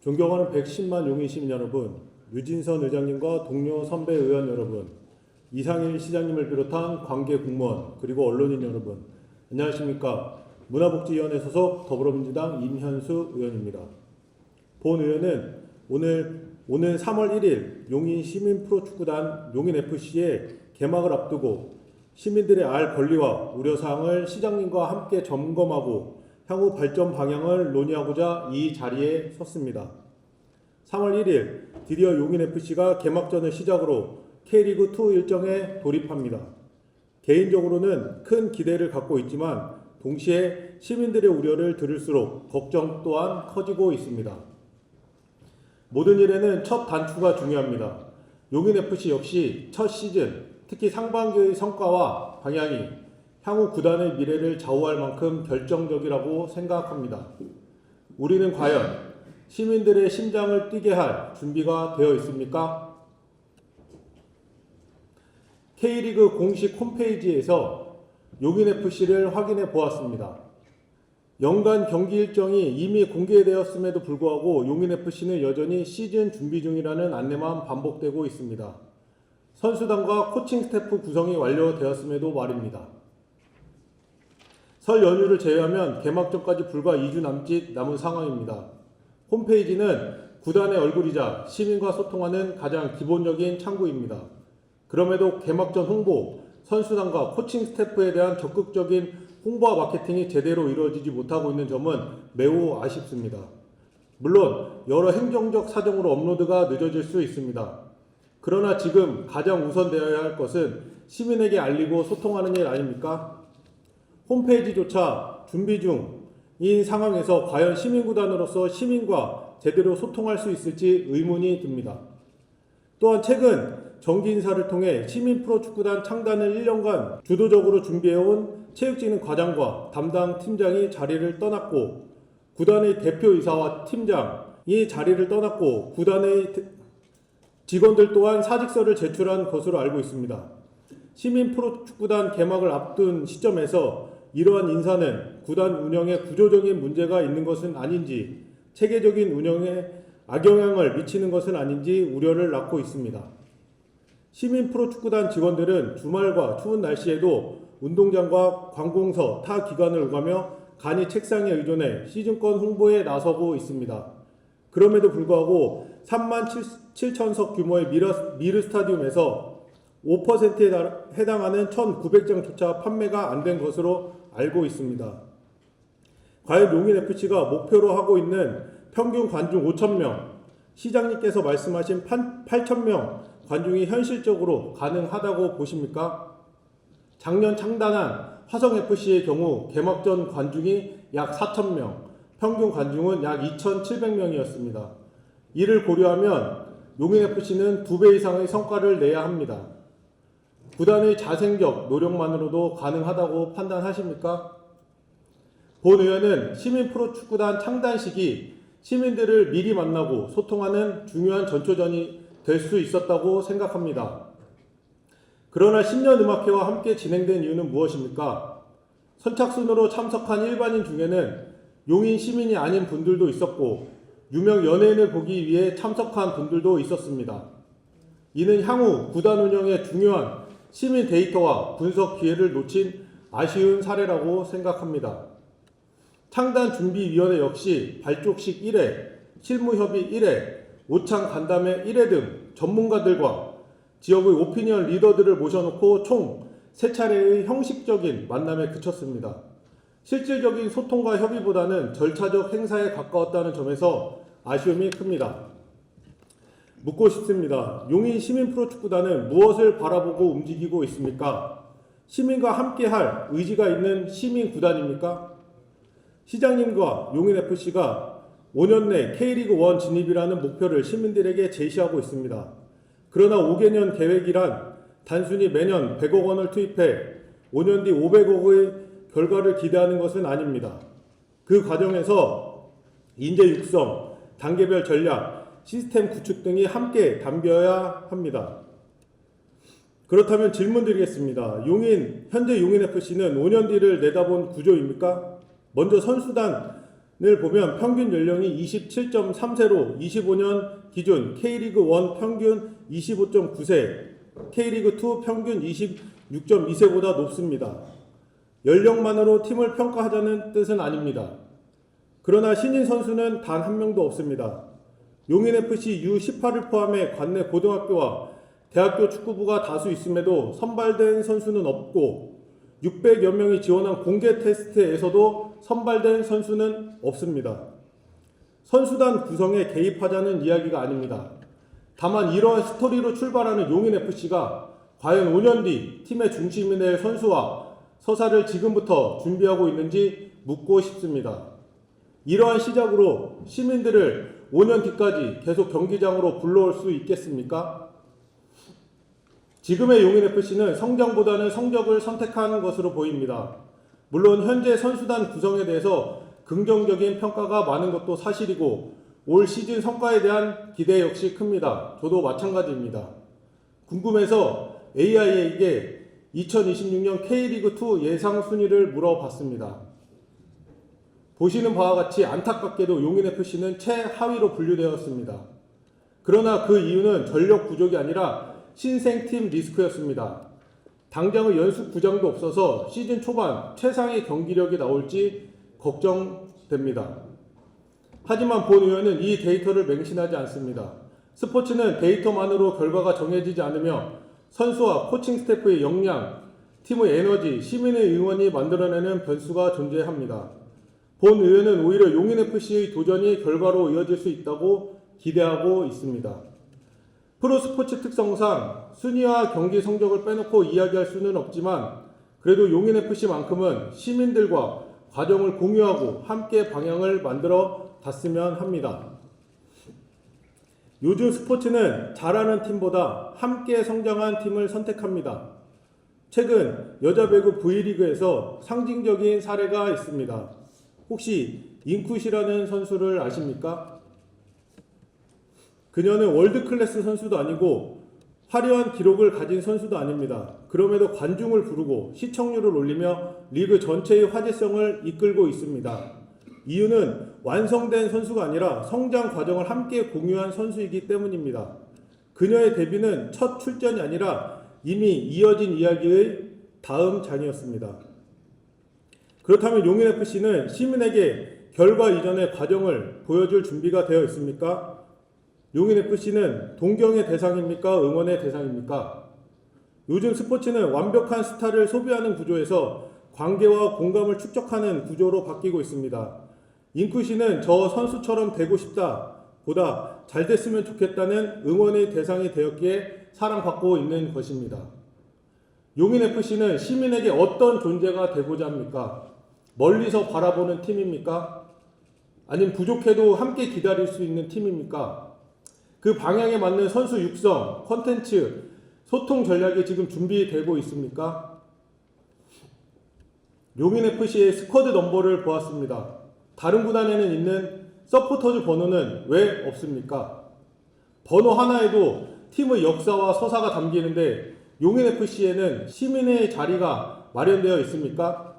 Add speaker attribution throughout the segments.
Speaker 1: 존경하는 110만 용인 시민 여러분, 유진선 의장님과 동료 선배 의원 여러분, 이상일 시장님을 비롯한 관계 공무원 그리고 언론인 여러분, 안녕하십니까? 문화복지위원회 소속 더불어민주당 임현수 의원입니다. 본 의원은 오는 3월 1일 용인 시민 프로축구단 용인FC의 개막을 앞두고 시민들의 알 권리와 우려사항을 시장님과 함께 점검하고 향후 발전 방향을 논의하고자 이 자리에 섰습니다. 3월 1일 드디어 용인FC가 개막전을 시작으로 K리그2 일정에 돌입합니다. 개인적으로는 큰 기대를 갖고 있지만 동시에 시민들의 우려를 들을수록 걱정 또한 커지고 있습니다. 모든 일에는 첫 단추가 중요합니다. 용인FC 역시 첫 시즌, 특히 상반기의 성과와 방향이 향후 구단의 미래를 좌우할 만큼 결정적이라고 생각합니다. 우리는 과연 시민들의 심장을 뛰게 할 준비가 되어 있습니까? K리그 공식 홈페이지에서 용인FC를 확인해 보았습니다. 연간 경기 일정이 이미 공개되었음에도 불구하고 용인FC는 여전히 시즌 준비 중이라는 안내만 반복되고 있습니다. 선수단과 코칭 스태프 구성이 완료되었음에도 말입니다. 설 연휴를 제외하면 개막전까지 불과 2주 남짓 남은 상황입니다. 홈페이지는 구단의 얼굴이자 시민과 소통하는 가장 기본적인 창구입니다. 그럼에도 개막전 홍보, 선수단과 코칭 스태프에 대한 적극적인 홍보와 마케팅이 제대로 이루어지지 못하고 있는 점은 매우 아쉽습니다. 물론 여러 행정적 사정으로 업로드가 늦어질 수 있습니다. 그러나 지금 가장 우선되어야 할 것은 시민에게 알리고 소통하는 일 아닙니까? 홈페이지조차 준비 중인 상황에서 과연 시민구단으로서 시민과 제대로 소통할 수 있을지 의문이 듭니다. 또한 최근 정기 인사를 통해 시민 프로축구단 창단을 1년간 주도적으로 준비해온 체육진흥 과장과 담당 팀장이 자리를 떠났고 구단의 대표이사와 팀장이 자리를 떠났고 구단의 직원들 또한 사직서를 제출한 것으로 알고 있습니다. 시민 프로축구단 개막을 앞둔 시점에서 이러한 인사는 구단 운영에 구조적인 문제가 있는 것은 아닌지 체계적인 운영에 악영향을 미치는 것은 아닌지 우려를 낳고 있습니다. 시민 프로축구단 직원들은 주말과 추운 날씨에도 운동장과 관공서, 타 기관을 오가며 간이 책상에 의존해 시즌권 홍보에 나서고 있습니다. 그럼에도 불구하고 3만 7천석 규모의 미르 스타디움에서 5%에 해당하는 1,900장조차 판매가 안 된 것으로 알고 있습니다. 과연 용인FC가 목표로 하고 있는 평균 관중 5,000명, 시장님께서 말씀하신 8,000명 관중이 현실적으로 가능하다고 보십니까? 작년 창단한 화성FC의 경우 개막전 관중이 약 4,000명, 평균 관중은 약 2,700명이었습니다. 이를 고려하면 용인FC는 2배 이상의 성과를 내야 합니다. 구단의 자생적 노력만으로도 가능하다고 판단하십니까? 본 의원은 시민 프로축구단 창단 시기 시민들을 미리 만나고 소통하는 중요한 전초전이 될 수 있었다고 생각합니다. 그러나 10년 음악회와 함께 진행된 이유는 무엇입니까? 선착순으로 참석한 일반인 중에는 용인 시민이 아닌 분들도 있었고 유명 연예인을 보기 위해 참석한 분들도 있었습니다. 이는 향후 구단 운영에 중요한 시민 데이터와 분석 기회를 놓친 아쉬운 사례라고 생각합니다. 창단준비위원회 역시 발족식 1회, 실무협의 1회, 오창 간담회 1회 등 전문가들과 지역의 오피니언 리더들을 모셔놓고 총 3차례의 형식적인 만남에 그쳤습니다. 실질적인 소통과 협의보다는 절차적 행사에 가까웠다는 점에서 아쉬움이 큽니다. 묻고 싶습니다. 용인 시민 프로축구단은 무엇을 바라보고 움직이고 있습니까? 시민과 함께할 의지가 있는 시민구단입니까? 시장님과 용인FC가 5년 내 K리그1 진입이라는 목표를 시민들에게 제시하고 있습니다. 그러나 5개년 계획이란 단순히 매년 100억 원을 투입해 5년 뒤 500억의 결과를 기대하는 것은 아닙니다. 그 과정에서 인재 육성, 단계별 전략, 시스템 구축 등이 함께 담겨야 합니다. 그렇다면 질문 드리겠습니다. 현재 용인FC는 5년 뒤를 내다본 구조입니까? 먼저 선수단 보면 평균 연령이 27.3세로 25년 기준 K리그 1 평균 25.9세, K리그 2 평균 26.2세보다 높습니다. 연령만으로 팀을 평가하자는 뜻은 아닙니다. 그러나 신인 선수는 단 한 명도 없습니다. 용인FC U18을 포함해 관내 고등학교와 대학교 축구부가 다수 있음에도 선발된 선수는 없고 600여 명이 지원한 공개 테스트에서도 선발된 선수는 없습니다. 선수단 구성에 개입하자는 이야기가 아닙니다. 다만 이러한 스토리로 출발하는 용인FC가 과연 5년 뒤 팀의 중심이 될 선수와 서사를 지금부터 준비하고 있는지 묻고 싶습니다. 이러한 시작으로 시민들을 5년 뒤까지 계속 경기장으로 불러올 수 있겠습니까? 지금의 용인FC는 성장보다는 성적을 선택하는 것으로 보입니다. 물론 현재 선수단 구성에 대해서 긍정적인 평가가 많은 것도 사실이고 올 시즌 성과에 대한 기대 역시 큽니다. 저도 마찬가지입니다. 궁금해서 AI에게 2026년 K리그2 예상 순위를 물어봤습니다. 보시는 바와 같이 안타깝게도 용인FC는 최하위로 분류되었습니다. 그러나 그 이유는 전력 부족이 아니라 신생팀 리스크였습니다. 당장의 연습 구장도 없어서 시즌 초반 최상의 경기력이 나올지 걱정됩니다. 하지만 본 의원은 이 데이터를 맹신하지 않습니다. 스포츠는 데이터만으로 결과가 정해지지 않으며 선수와 코칭 스태프의 역량, 팀의 에너지, 시민의 응원이 만들어내는 변수가 존재합니다. 본 의원은 오히려 용인FC의 도전이 결과로 이어질 수 있다고 기대하고 있습니다. 프로스포츠 특성상 순위와 경기 성적을 빼놓고 이야기할 수는 없지만 그래도 용인FC만큼은 시민들과 과정을 공유하고 함께 방향을 만들어 갔으면 합니다. 요즘 스포츠는 잘하는 팀보다 함께 성장한 팀을 선택합니다. 최근 여자 배구 V리그에서 상징적인 사례가 있습니다. 혹시 인쿠시라는 선수를 아십니까? 그녀는 월드클래스 선수도 아니고 화려한 기록을 가진 선수도 아닙니다. 그럼에도 관중을 부르고 시청률을 올리며 리그 전체의 화제성을 이끌고 있습니다. 이유는 완성된 선수가 아니라 성장 과정을 함께 공유한 선수이기 때문입니다. 그녀의 데뷔는 첫 출전이 아니라 이미 이어진 이야기의 다음 장이었습니다. 그렇다면 용인FC는 시민에게 결과 이전의 과정을 보여줄 준비가 되어 있습니까? 용인FC는 동경의 대상입니까? 응원의 대상입니까? 요즘 스포츠는 완벽한 스타를 소비하는 구조에서 관계와 공감을 축적하는 구조로 바뀌고 있습니다. 인쿠시는 저 선수처럼 되고 싶다 보다 잘 됐으면 좋겠다는 응원의 대상이 되었기에 사랑받고 있는 것입니다. 용인FC는 시민에게 어떤 존재가 되고자 합니까? 멀리서 바라보는 팀입니까? 아니면 부족해도 함께 기다릴 수 있는 팀입니까? 그 방향에 맞는 선수 육성, 콘텐츠, 소통 전략이 지금 준비되고 있습니까? 용인FC의 스쿼드 넘버를 보았습니다. 다른 구단에는 있는 서포터즈 번호는 왜 없습니까? 번호 하나에도 팀의 역사와 서사가 담기는데 용인FC에는 시민의 자리가 마련되어 있습니까?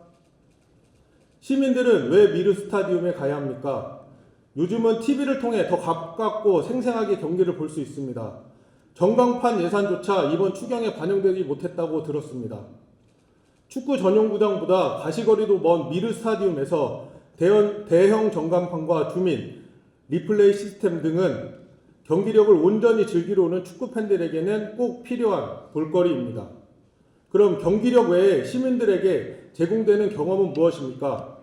Speaker 1: 시민들은 왜 미르 스타디움에 가야 합니까? 요즘은 TV를 통해 더 가깝고 생생하게 경기를 볼 수 있습니다. 전광판 예산조차 이번 추경에 반영되지 못했다고 들었습니다. 축구 전용 구장보다 가시거리도 먼 미르 스타디움에서 대형 전광판과 주민, 리플레이 시스템 등은 경기력을 온전히 즐기러 오는 축구 팬들에게는 꼭 필요한 볼거리입니다. 그럼 경기력 외에 시민들에게 제공되는 경험은 무엇입니까?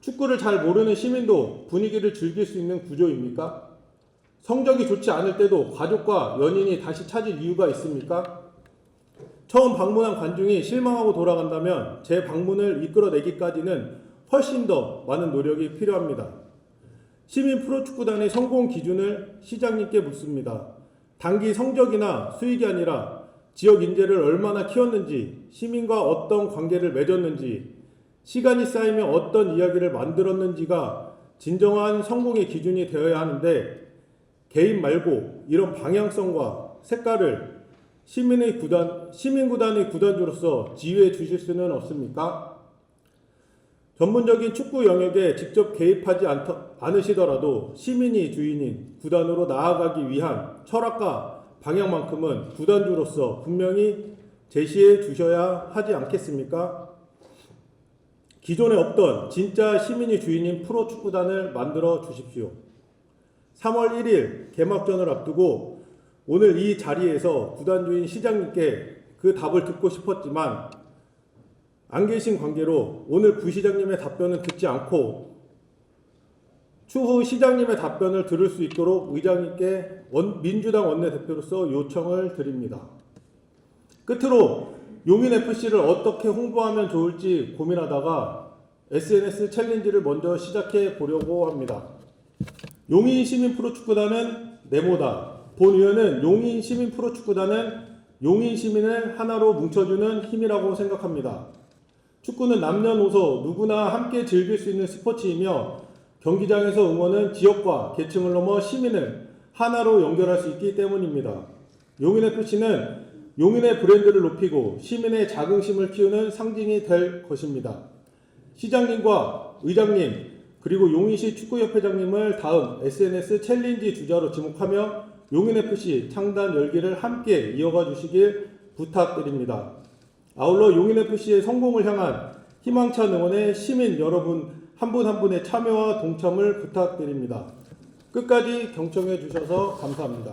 Speaker 1: 축구를 잘 모르는 시민도 분위기를 즐길 수 있는 구조입니까? 성적이 좋지 않을 때도 가족과 연인이 다시 찾을 이유가 있습니까? 처음 방문한 관중이 실망하고 돌아간다면 재방문을 이끌어내기까지는 훨씬 더 많은 노력이 필요합니다. 시민 프로축구단의 성공 기준을 시장님께 묻습니다. 단기 성적이나 수익이 아니라 지역 인재를 얼마나 키웠는지, 시민과 어떤 관계를 맺었는지, 시간이 쌓이면 어떤 이야기를 만들었는지가 진정한 성공의 기준이 되어야 하는데 개인 말고 이런 방향성과 색깔을 시민구단의 구단주로서 지휘해 주실 수는 없습니까? 전문적인 축구 영역에 직접 개입하지 않으시더라도 시민이 주인인 구단으로 나아가기 위한 철학과 방향만큼은 구단주로서 분명히 제시해 주셔야 하지 않겠습니까? 기존에 없던 진짜 시민이 주인인 프로축구단을 만들어 주십시오. 3월 1일 개막전을 앞두고 오늘 이 자리에서 구단주인 시장님께 그 답을 듣고 싶었지만 안 계신 관계로 오늘 부시장님의 답변은 듣지 않고 추후 시장님의 답변을 들을 수 있도록 의장님께 민주당 원내대표로서 요청을 드립니다. 끝으로 용인FC를 어떻게 홍보하면 좋을지 고민하다가 SNS 챌린지를 먼저 시작해 보려고 합니다. 용인시민프로축구단은 네모다. 본 의원은 용인시민프로축구단은 용인시민을 하나로 뭉쳐주는 힘이라고 생각합니다. 축구는 남녀노소 누구나 함께 즐길 수 있는 스포츠이며 경기장에서 응원은 지역과 계층을 넘어 시민을 하나로 연결할 수 있기 때문입니다. 용인FC는 용인의 브랜드를 높이고 시민의 자긍심을 키우는 상징이 될 것입니다. 시장님과 의장님 그리고 용인시 축구협회장님을 다음 SNS 챌린지 주자로 지목하며 용인FC 창단 열기를 함께 이어가 주시길 부탁드립니다. 아울러 용인FC의 성공을 향한 희망찬 응원에 시민 여러분 한 분 한 분의 참여와 동참을 부탁드립니다. 끝까지 경청해 주셔서 감사합니다.